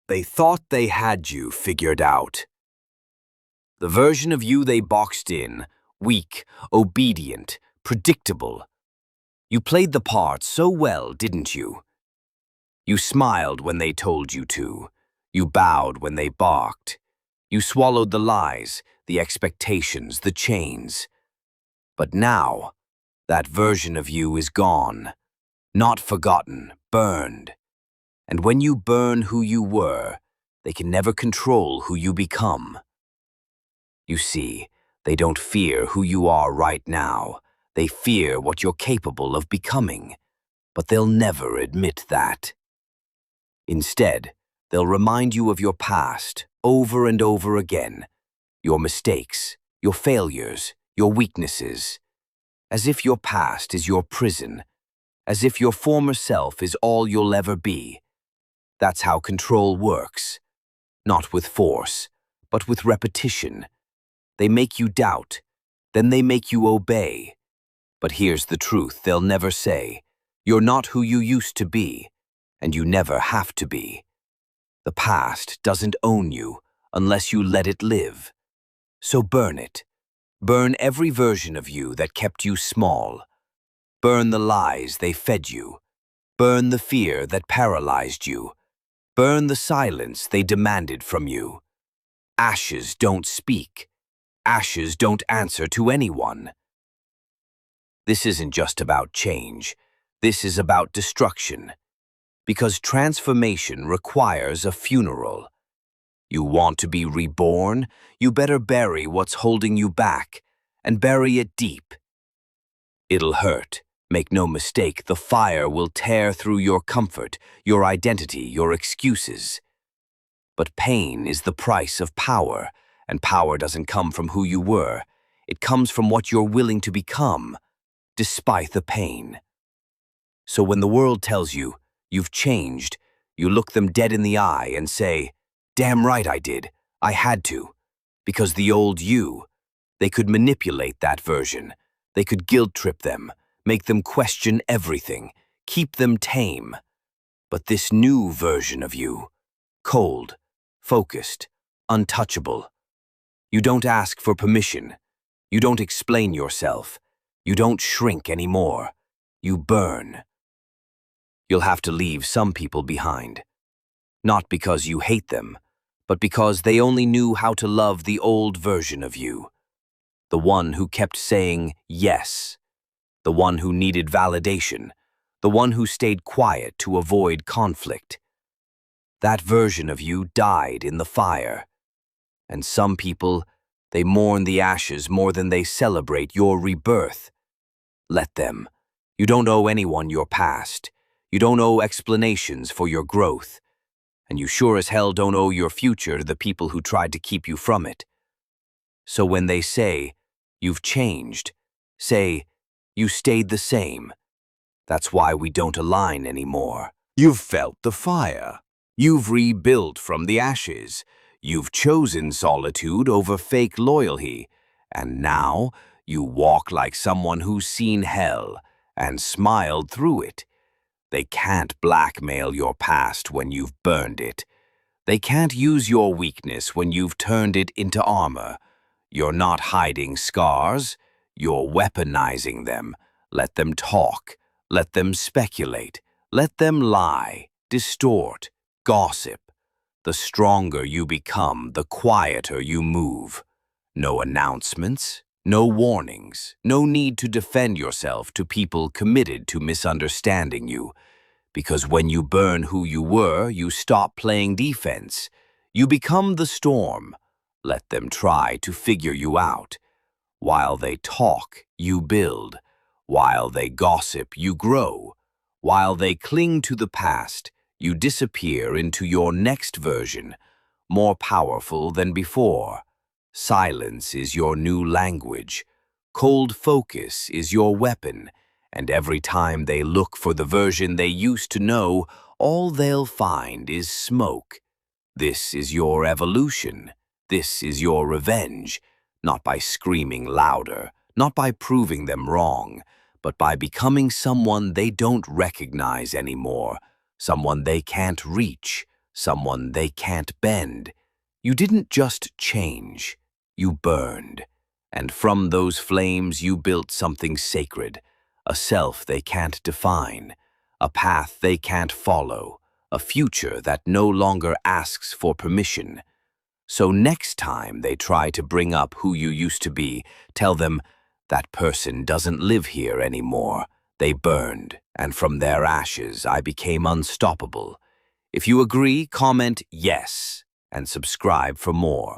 They thought they had you figured out. The version of you they boxed in, weak, obedient, predictable. You played the part so well, didn't you? You smiled when they told you to. You bowed when they barked. You swallowed the lies, the expectations, the chains. But now, that version of you is gone. Not forgotten, burned. And when you burn who you were, they can never control who you become. You see, they don't fear who you are right now. They fear what you're capable of becoming. But they'll never admit that. Instead, they'll remind you of your past over and over again. Your mistakes, your failures, your weaknesses. As if your past is your prison. As if your former self is all you'll ever be. That's how control works. Not with force, but with repetition. They make you doubt, then they make you obey. But here's the truth they'll never say. You're not who you used to be, and you never have to be. The past doesn't own you unless you let it live. So burn it. Burn every version of you that kept you small. Burn the lies they fed you. Burn the fear that paralyzed you. Burn the silence they demanded from you. Ashes don't speak. Ashes don't answer to anyone. This isn't just about change. This is about destruction. Because transformation requires a funeral. You want to be reborn? You better bury what's holding you back, and bury it deep. It'll hurt. Make no mistake, the fire will tear through your comfort, your identity, your excuses. But pain is the price of power, and power doesn't come from who you were. It comes from what you're willing to become, despite the pain. So when the world tells you, you've changed, you look them dead in the eye and say, "Damn right I did. I had to." Because the old you, they could manipulate that version. They could guilt-trip them, make them question everything, keep them tame. But this new version of you, cold, focused, untouchable. You don't ask for permission. You don't explain yourself. You don't shrink anymore. You burn. You'll have to leave some people behind. Not because you hate them, but because they only knew how to love the old version of you. The one who kept saying yes. The one who needed validation. The one who stayed quiet to avoid conflict. That version of you died in the fire. And some people, they mourn the ashes more than they celebrate your rebirth. Let them. You don't owe anyone your past. You don't owe explanations for your growth. And you sure as hell don't owe your future to the people who tried to keep you from it. So when they say, "You've changed," say, "You stayed the same." That's why we don't align anymore. You've felt the fire. You've rebuilt from the ashes. You've chosen solitude over fake loyalty. And now you walk like someone who's seen hell and smiled through it. They can't blackmail your past when you've burned it. They can't use your weakness when you've turned it into armor. You're not hiding scars. You're weaponizing them. Let them talk. Let them speculate. Let them lie, distort, gossip. The stronger you become, the quieter you move. No announcements, no warnings, no need to defend yourself to people committed to misunderstanding you. Because when you burn who you were, you stop playing defense. You become the storm. Let them try to figure you out. While they talk, you build. While they gossip, you grow. While they cling to the past, you disappear into your next version, more powerful than before. Silence is your new language. Cold focus is your weapon. And every time they look for the version they used to know, all they'll find is smoke. This is your evolution. This is your revenge. Not by screaming louder, not by proving them wrong, but by becoming someone they don't recognize anymore, someone they can't reach, someone they can't bend. You didn't just change, you burned. And from those flames you built something sacred, a self they can't define, a path they can't follow, a future that no longer asks for permission. So next time they try to bring up who you used to be, tell them, that person doesn't live here anymore. They burned, and from their ashes I became unstoppable. If you agree, comment yes, and subscribe for more.